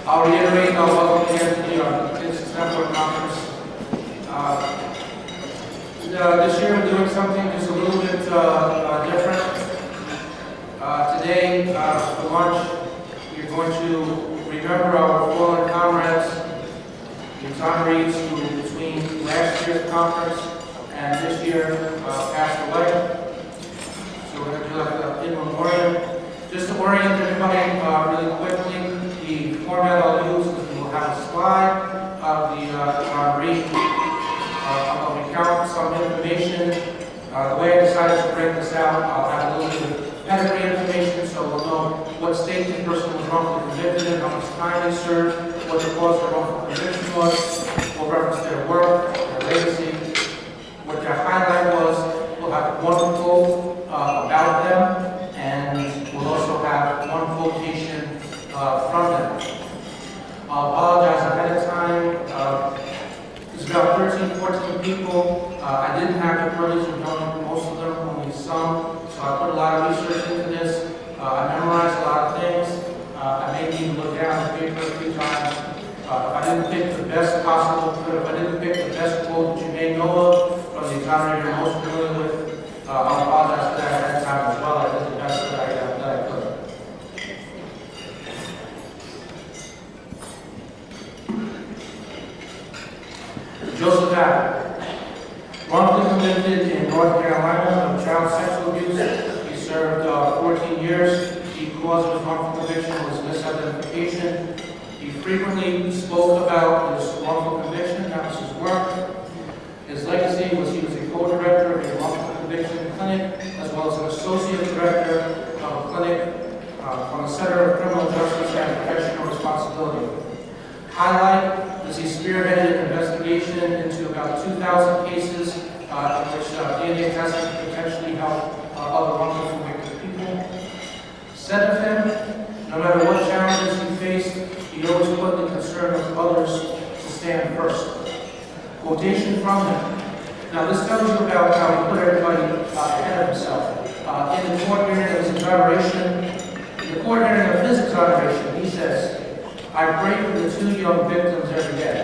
I'll reiterate our welcome again to the Business Network Conference. This year we're doing something just a little bit different. Today, for lunch, we're going to remember our fallen comrades, the exonerees who, between last year's conference and this year, passed away. So we're going to do like an in memoriam. Just to orient everybody really quickly, the format I'll use is we'll have a slide of the exoneree. I'll recount some information. The way I decided to break this out, I'll have a little bit of pedigree information so we'll know what state the person was wrongfully convicted in, how much time they served, what the cause of their wrongful conviction was, we'll reference their work, their legacy, what their highlight was. We'll have one quote about them, and we'll also have one quotation from them. I'll apologize ahead of time. There's about 13, 14 people. I didn't have the privilege of knowing most of them, only some, so I put a lot of research into this. I memorized a lot of things. I may need to look down the paper a few times. If I didn't pick the best possible, if I didn't pick the best quote that you may know of from the exonerated you're most familiar with, I'll apologize for that ahead of time as well. I did the best that I could. Joseph Abbott, wrongfully convicted in North Carolina of child sexual abuse. He served 14 years. The cause of his wrongful conviction was misidentification. He frequently spoke about his wrongful conviction. That was his work. His legacy was he was a co-director of a wrongful conviction clinic, as well as an associate director of a clinic on the Center of Criminal Justice and Professional Responsibility. Highlight is he spearheaded an investigation into about 2,000 cases in which DNA testing could potentially help other wrongfully convicted people. Said of him, no matter what challenges he faced, he always put the concern of others to stand first. Quotation from him. Now this tells you about how he put everybody ahead of himself. In the court hearing of his exoneration, he says, I pray for the 2 young victims every day.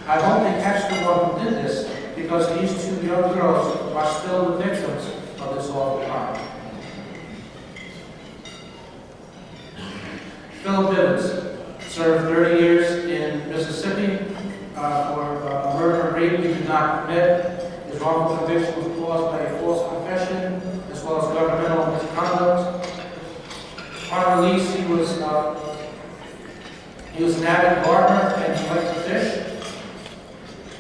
I hope they catch the one who did this, because these 2 young girls are still the victims of this awful crime. Philip Bivens served 30 years in Mississippi for murder and rape he did not commit. His wrongful conviction was caused by a false confession, as well as governmental misconduct. On release, he was an avid gardener and he liked to fish.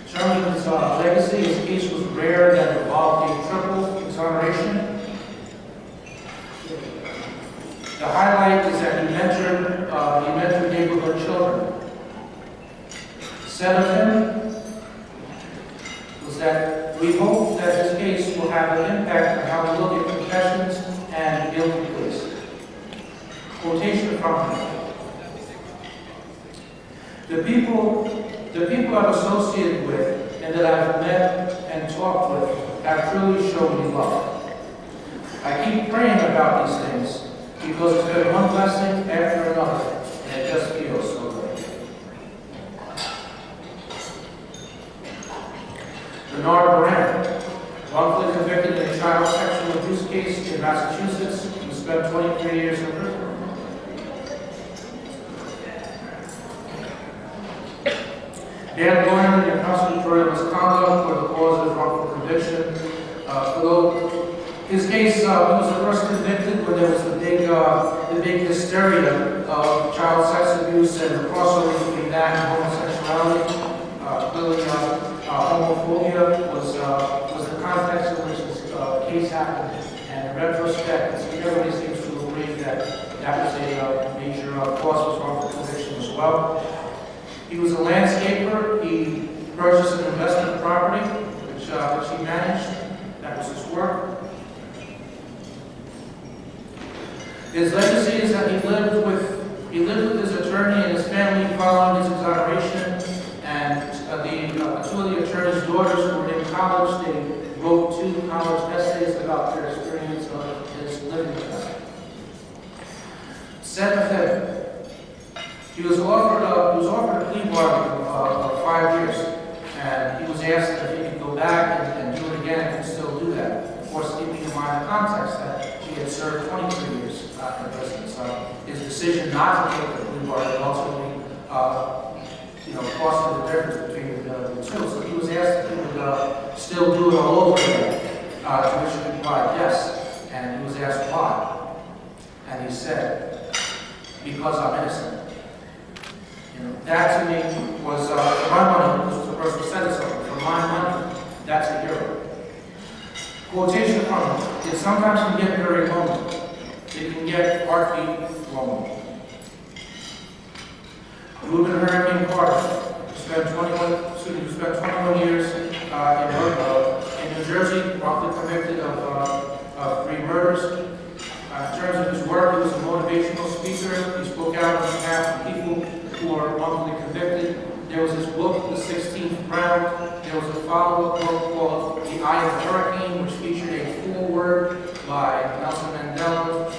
In terms of his legacy, his case was rare that involved a triple exoneration. The highlight is that he mentored neighborhood children. Said of him was that we hope that his case will have an impact on how we look at confessions and guilty pleas. Quotation from him. The people I've associated with and that I've met and talked with have truly shown me love. I keep praying about these things because it's been one blessing after another, and it just feels so good. Bernard Moran, wrongfully convicted in a child sexual abuse case in Massachusetts, who spent 23 years in prison. Dan Boylan in prosecutorial misconduct for the cause of wrongful conviction. His case, he was the first convicted when there was the big hysteria of child sex abuse and the crossover between that and homosexuality. Clearly, homophobia was the context in which this case happened. And in retrospect, everybody seems to agree that that was a major cause of wrongful conviction as well. He was a landscaper. He purchased an investment property, which he managed. That was his work. His legacy is that he lived with his attorney and his family following his exoneration. And 2 of the attorney's daughters who were in college, they wrote 2 college essays about their experience of his living with them. Said of him, he was offered offered a plea bargain of 5 years, and he was asked if he could go back and do it again and still do that. Of course, keeping in mind the context that he had served 23 years in prison. So his decision not to take the plea bargain ultimately, caused the difference between the two. So he was asked if he would still do it all over again, to which he replied yes, and he was asked why. And he said, because I'm innocent. That to me was, for my money, this was the person who said it, something, for my money, that's a hero. Quotation from him: it sometimes can get very lonely. It can get heartbeat lonely. Reuben Hurricane Carter spent 21 years in New Jersey, wrongfully convicted of 3 murders. In terms of his work, he was a motivational speaker. He spoke out on behalf of people who are wrongfully convicted. There was his book, The 16th Round. There was a follow-up book called The Eye of the Hurricane, which featured a foreword by Nelson Mandela.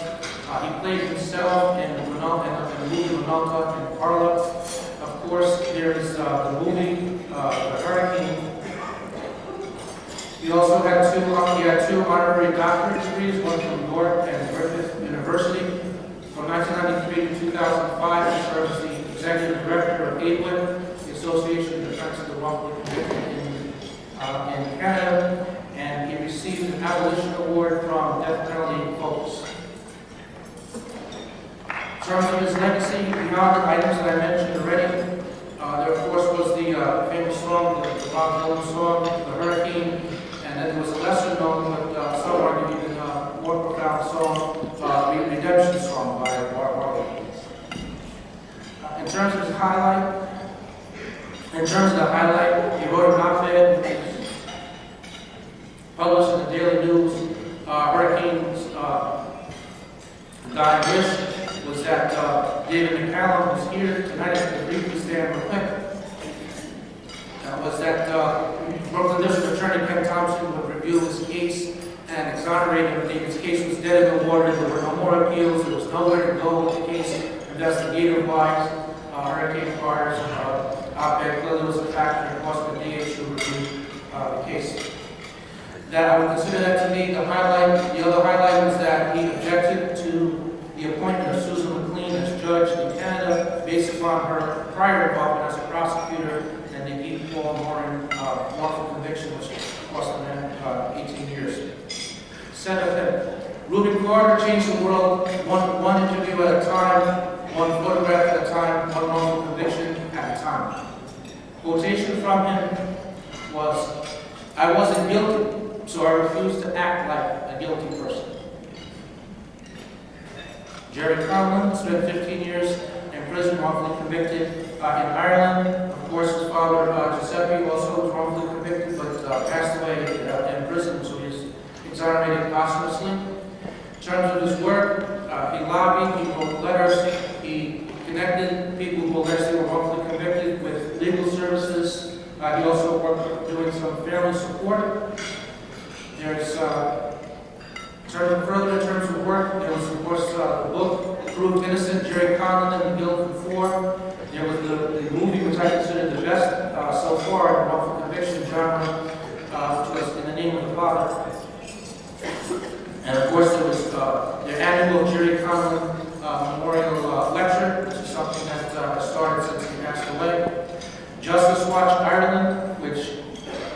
He played himself in the movie Minolta and Carla. Of course, there is the movie The Hurricane. He also had two honorary doctorate degrees, one from York and Griffith University. From 1993 to 2005, he served as the executive director of AIDWIT, the Association of Defense of the Wrongfully Convicted in Canada, and he received an abolition award from Death Penalty Focus. In terms of his legacy, beyond the items that I mentioned already, there of course was the famous song, the Bob Dylan song, The Hurricane, and then there was a lesser known, but some argue even more profound song, the Redemption Song by Marley. In terms of the highlight, he wrote an op-ed published in the Daily News. Hurricane's dying wish was that David McCallum was here tonight to briefly stand real quick. Was that Brooklyn District Attorney Ken Thompson would review his case and exonerate him. David's case was dead in the water. There were no more appeals. There was nowhere to go with the case. Investigative-wise, Hurricane Carter's op-ed clearly was a factor in causing the DA to review the case. That I would consider that to be the highlight. The other highlight was that he objected to the appointment of Susan McLean as judge in Canada based upon her prior involvement as a prosecutor and the Guy Paul Morin wrongful conviction, which cost the man 18 years. Senator Reuben Carter changed the world one interview at a time, one photograph at a time, one wrongful conviction at a time. Quotation from him was, "I wasn't guilty, so I refused to act like a guilty person." Jerry Conlon spent 15 years in prison, wrongfully convicted in Ireland. Of course, his father, Giuseppe, also was wrongfully convicted, but passed away in prison, so he's exonerated posthumously. In terms of his work, he lobbied, he wrote letters, he connected people who allegedly were wrongfully convicted with legal services. He also worked doing some family support. There's further in terms of work, there was of course the book, Proved Innocent, Jerry Conlon and the Guild for. There was the movie, which I consider the best so far in the wrongful conviction genre, which was In the Name of the Father. And of course there was their annual Jerry Conlon Memorial Lecture, which is something that has started since he passed away. Justice Watch Ireland, which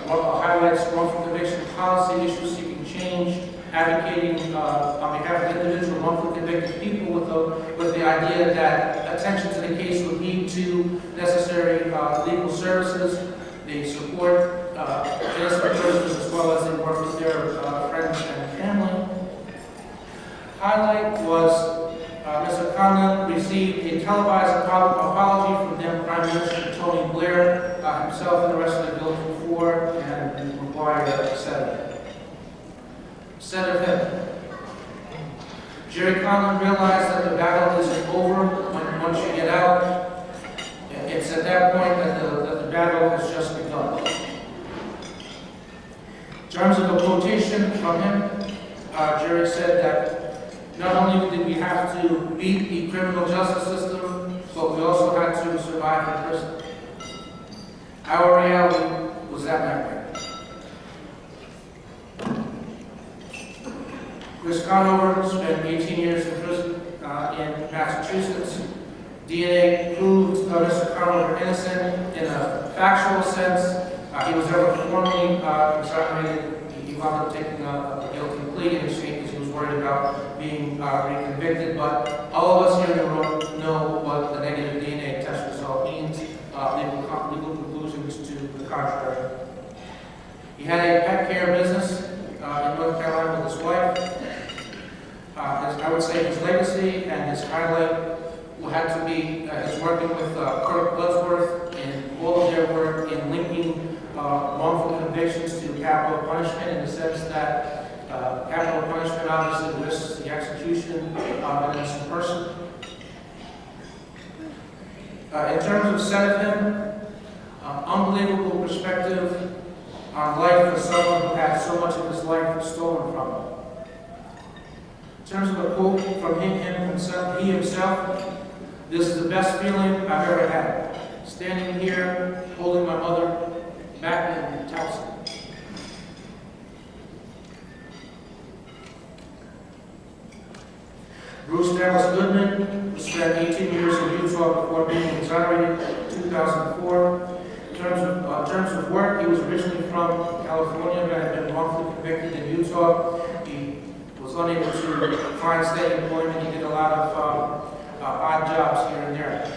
highlights wrongful conviction policy issues seeking change, advocating on behalf of individual wrongfully convicted people with the idea that attention to the case would lead to necessary legal services. They support innocent persons as well as they work with their friends and family. Highlight was Mr. Conlon received a televised apology from then Prime Minister Tony Blair, himself and the rest of the Guild before, and required a settlement. Jerry Conlon realized that the battle isn't over once you get out. It's at that point that the battle has just begun. In terms of a quotation from him, Jerry said that not only did we have to beat the criminal justice system but we also had to survive in prison. Our reality was that nightmare. Chris Conover spent 18 years in prison in Massachusetts. DNA proved Mr. Conover innocent in a factual sense. He was never formally exonerated. He wound up taking a guilty plea in exchange because he was worried about being reconvicted. But all of us here in the room know what the negative DNA test result means. Legal conclusions to the contrary. He had a pet care business in North Carolina with his wife. I would say his legacy and his highlight had to be his working with Kirk Bloodsworth and all of their work in linking wrongful convictions to capital punishment, in the sense that capital punishment obviously risks the execution of an innocent person. In terms of Senator, unbelievable perspective on life for someone who had so much of his life stolen from him. In terms of a quote from he himself, "This is the best feeling I've ever had. Standing here, holding my mother back in Towson." Bruce Dallas Goodman, who spent 18 years in Utah before being exonerated in 2004. In terms of work, he was originally from California, but had been wrongfully convicted in Utah. He was unable to find steady employment. He did a lot of odd jobs here and there.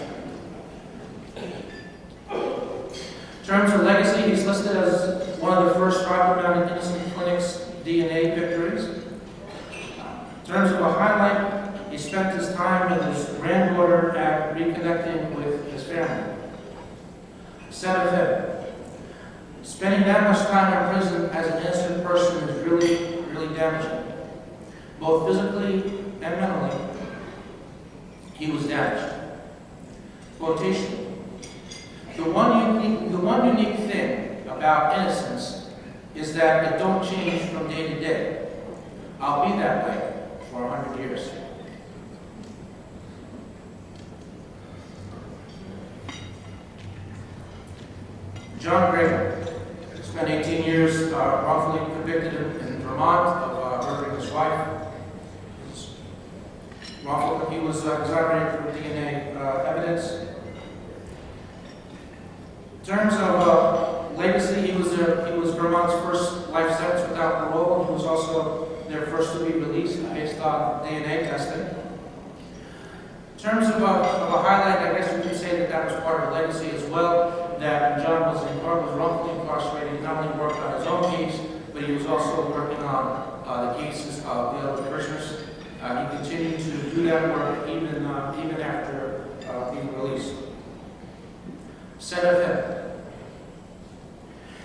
In terms of legacy, he's listed as one of the first Rocky Mountain Innocent Clinic's DNA victories. In terms of a highlight, he spent his time with his granddaughter at reconnecting with his family. Senator, spending that much time in prison as an innocent person is really, really damaging, both physically and mentally. He was damaged. Quotation: The one unique thing about innocence is that it don't change from day to day. I'll be that way for 100 years. John Graham spent 18 years wrongfully convicted in Vermont of murdering his wife. He was exonerated for DNA evidence. In terms of legacy, he was Vermont's first life sentence without parole. He was also their first to be released based on DNA testing. In terms of a highlight, I guess you could say that was part of a legacy as well, that when John was wrongfully incarcerated, he not only worked on his own case, but he was also working on the cases of the other prisoners. He continued to do that work even after being released. Senator,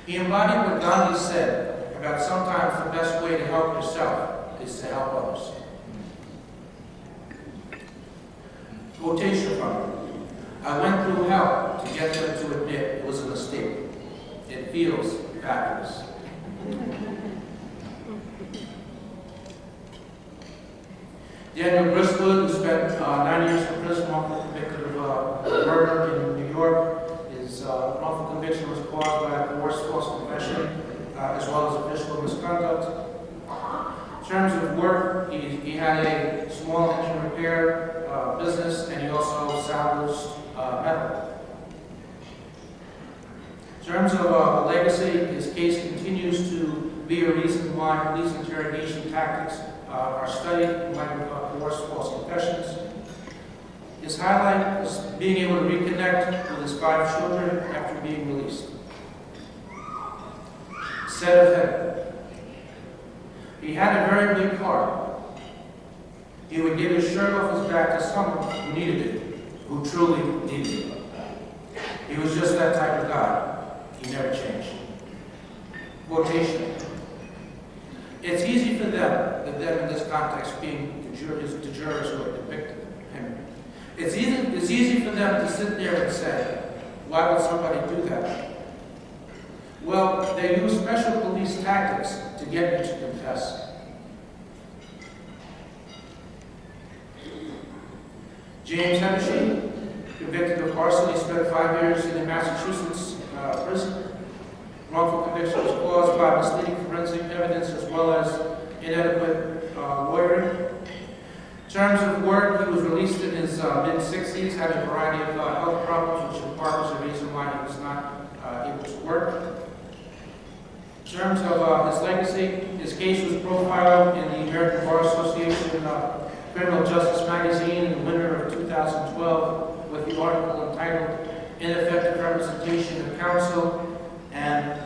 he embodied what Gandhi said about sometimes the best way to help yourself is to help others. Quotation from him: I went through hell to get them to admit it was a mistake. It feels fabulous. Daniel Gristwood, who spent 9 years in prison, wrongfully convicted of murder in New York. His wrongful conviction was caused by a coerced false confession, as well as official misconduct. In terms of work, he had a small engine repair business, and he also salvaged metal. In terms of legacy, his case continues to be a reason why police interrogation tactics are studied in light of coerced false confessions. His highlight was being able to reconnect with his 5 children after being released. Said of him, he had a very big heart. He would give his shirt off his back to someone who needed it, who truly needed it. He was just that type of guy. He never changed. Quotation: It's easy for them in this context, being the jurors who have convicted him. It's easy for them to sit there and say, why would somebody do that? Well, they use special police tactics to get you to confess. James Hennessy, convicted of arson. He spent 5 years in a Massachusetts prison. Wrongful conviction was caused by misleading forensic evidence as well as inadequate lawyering. In terms of work, he was released in his mid-60s, having a variety of health problems, which in part was the reason why he was not able to work. In terms of his legacy, his case was profiled in the American Bar Association Criminal Justice Magazine in the winter of 2012 with the article entitled Ineffective Representation of Counsel and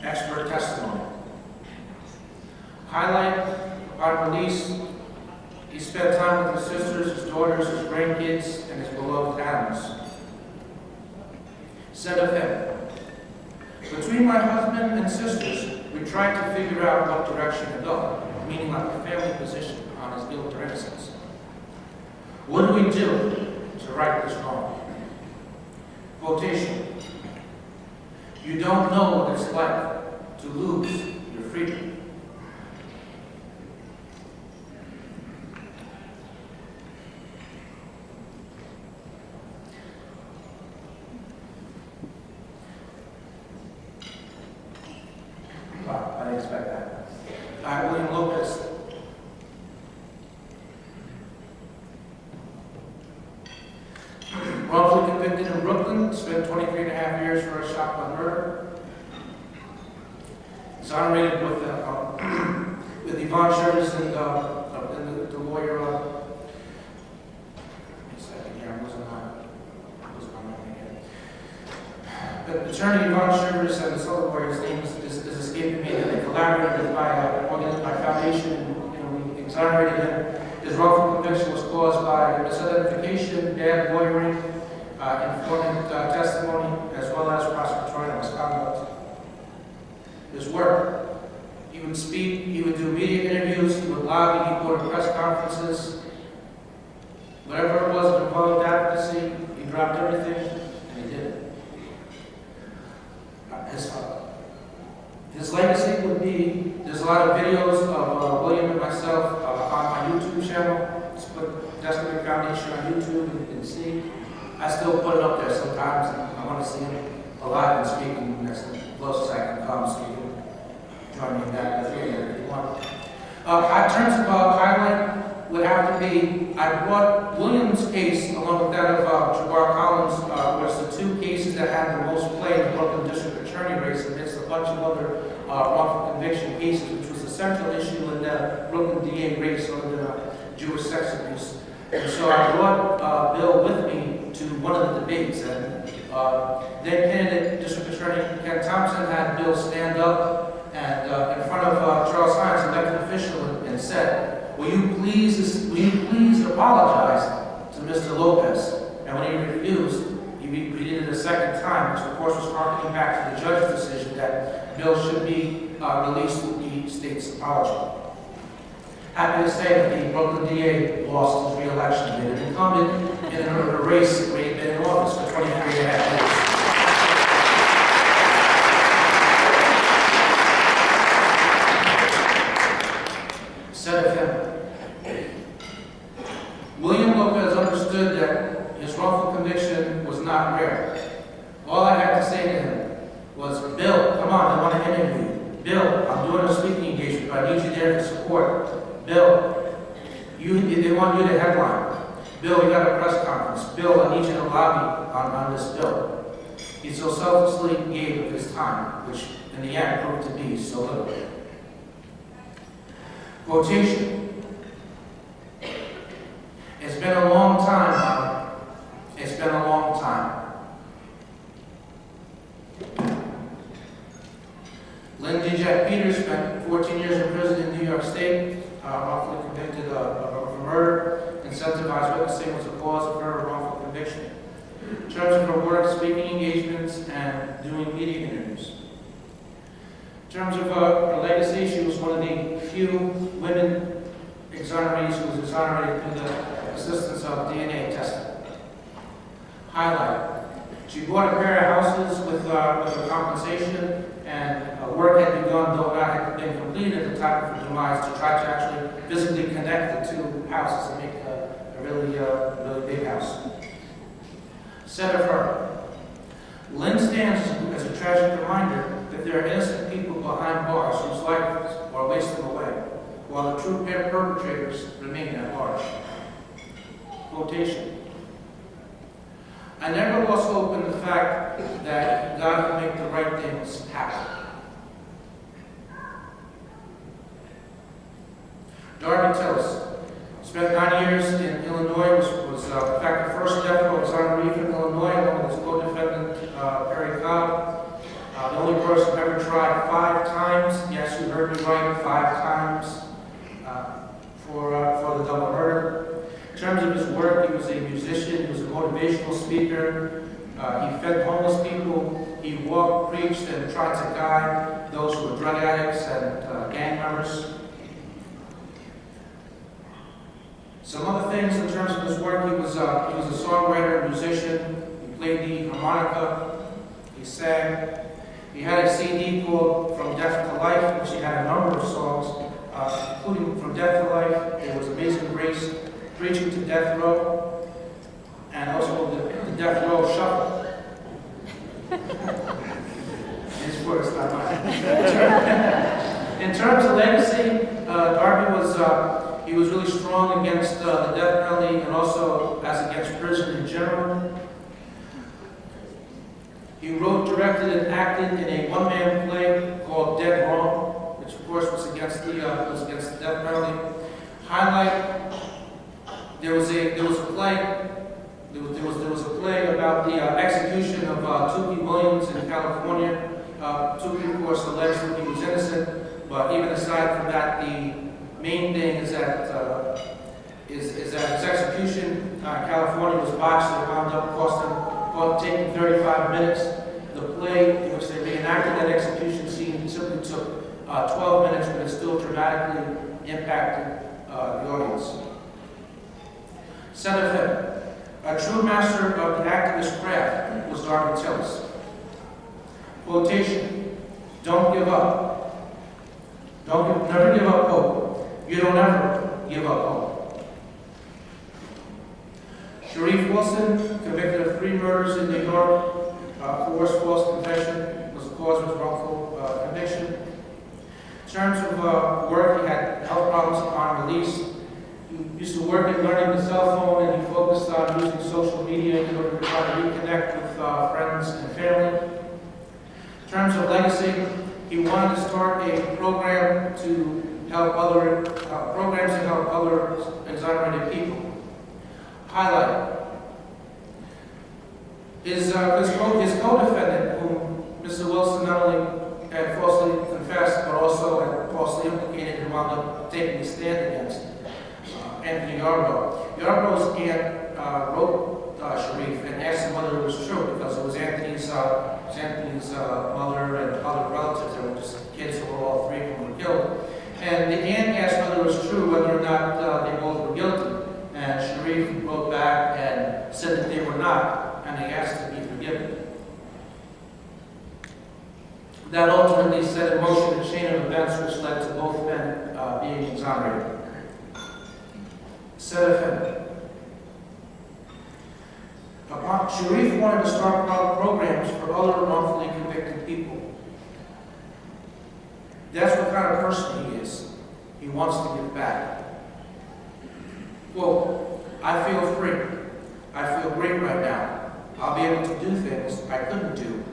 Expert Testimony. Highlight, upon release, he spent time with his sisters, his daughters, his grandkids, and his beloved animals. Said of him, between my husband and sisters, we tried to figure out what direction to go, meaning like a family position on his guilt or innocence. What do we do to right this wrong? Quotation, you don't know what it's like to lose your freedom. Wow, I didn't expect that. William Lopez. Wrongfully convicted in Brooklyn, spent 23 and a half years for a shotgun murder. Exonerated with Yvonne Shirley's and the lawyer. Wait a second here, I wasn't on that again. But attorney Yvonne Shirley's and this other lawyer's name is escaping me. And they collaborated with my foundation, and we exonerated him. His wrongful conviction was caused by misidentification, bad lawyering, informant testimony, as well as prosecutorial misconduct. His work, he would speak, he would do media interviews, he would lobby, he would go to press conferences. Whatever it was that involved advocacy, he dropped everything, and he did it. His legacy would be, there's a lot of videos of William and myself on my YouTube channel. Just put Deskovic Foundation on YouTube and see. I still put it up there sometimes, and I want to see him alive and speaking. That's the closest I can come, so you can join me in that video if you want. In terms of highlight, would have to be, I brought William's case along with that of Jabbar Collins, was the two cases that had the most play in the Brooklyn District Attorney race amidst a bunch of other wrongful conviction cases, which was the central issue in the Brooklyn DA race over the Jewish sex abuse. And so I brought Bill with me to one of the debates, and then candidate District Attorney Ken Thompson had Bill stand up and in front of Charles Hines, elected official, and said, will you please apologize to Mr. Lopez? And when he refused, he repeated it a second time, which of course was harkening back to the judge's decision that Bill should be released with the state's apology. Happy to say that the Brooklyn DA lost his re-election. He had been incumbent in a race where he had been in office for 23 and a half years. Said of him, William Lopez understood that his wrongful conviction was not rare. All I had to say to him was, Bill, come on, I want to interview you. Bill, I'm doing a speaking engagement, but I need you there for support. Bill, they want you to headline. Bill, we got a press conference. Bill, I need you to lobby on this bill. He so selflessly gave of his time, which in the end proved to be so little. Quotation. It's been a long time. It's been a long time. Lindsay Jack Peters spent 14 years in prison in New York State, wrongfully convicted of murder. Incentivized witnessing was the cause of her wrongful conviction. In terms of her work, speaking engagements, and doing media interviews. In terms of her legacy, she was one of the few women exonerees who was exonerated through the assistance of DNA testing. Highlight. She bought a pair of houses with a compensation, and work had begun, though not had been completed at the time of her demise, to try to actually physically connect the two houses and make a really big house. Said of her, Lynn stands as a tragic reminder that there are innocent people behind bars whose lives are wasted away, while the true perpetrators remain at large. Quotation. I never lost hope in the fact that God can make the right things happen. Darby Tillis spent 9 years in Illinois, was in fact the first death row exoneree from Illinois, along with his co-defendant Perry Cobb. The only person ever tried 5 times, yes, you heard me right, 5 times for the double murder. In terms of his work, he was a musician, he was a motivational speaker, he fed homeless people, he walked, preached, and tried to guide those who were drug addicts and gang members. Some other things in terms of his work, he was a songwriter, musician, he played the harmonica, he sang. He had a CD called From Death to Life, which he had a number of songs, including From Death to Life, It Was Amazing Grace, Preaching to Death Row, and also the Death Row Shuffle. His words, not mine. In terms of legacy, Darby he was really strong against the death penalty and also as against prison in general. He wrote, directed, and acted in a one-man play called Dead Wrong, which of course was against the death penalty. Highlight: there was a play about the execution of Tukey Williams in California. Tukey, of course, alleged that he was innocent, but even aside from that, the main thing is that his execution in California was botched and wound up taking 35 minutes. The play in which they reenacted that execution scene simply took 12 minutes, but it still dramatically impacted the audience. Said of him, a true master of the activist craft was Darby Tillis. Quotation: don't give up. Never give up hope. You don't ever give up hope. Sharif Wilson, convicted of 3 murders in New York, coerced false confession, was the cause of his wrongful conviction. In terms of work, he had health problems upon release. He used to work in learning the cell phone, and he focused on using social media in order to try to reconnect with friends and family. In terms of legacy, he wanted to start a program to help programs to help other exonerated people. Highlight: his co-defendant, whom Mr. Wilson not only had falsely confessed, but also had falsely implicated and wound up taking a stand against, Anthony Yarbrough. Yarborough's aunt wrote Sharif and asked him whether it was true, because it was Anthony's mother and other relatives that were just kids, who were all 3 of them were killed. And the aunt asked whether it was true, whether or not they both were guilty. And Sharif wrote back and said that they were not, and they asked to be forgiven. That ultimately set in motion a chain of events which led to both men being exonerated. Said of him, Sharif wanted to start programs for other wrongfully convicted people. That's what kind of person he is. He wants to give back. Quote, I feel free. I feel great right now. I'll be able to do things I couldn't do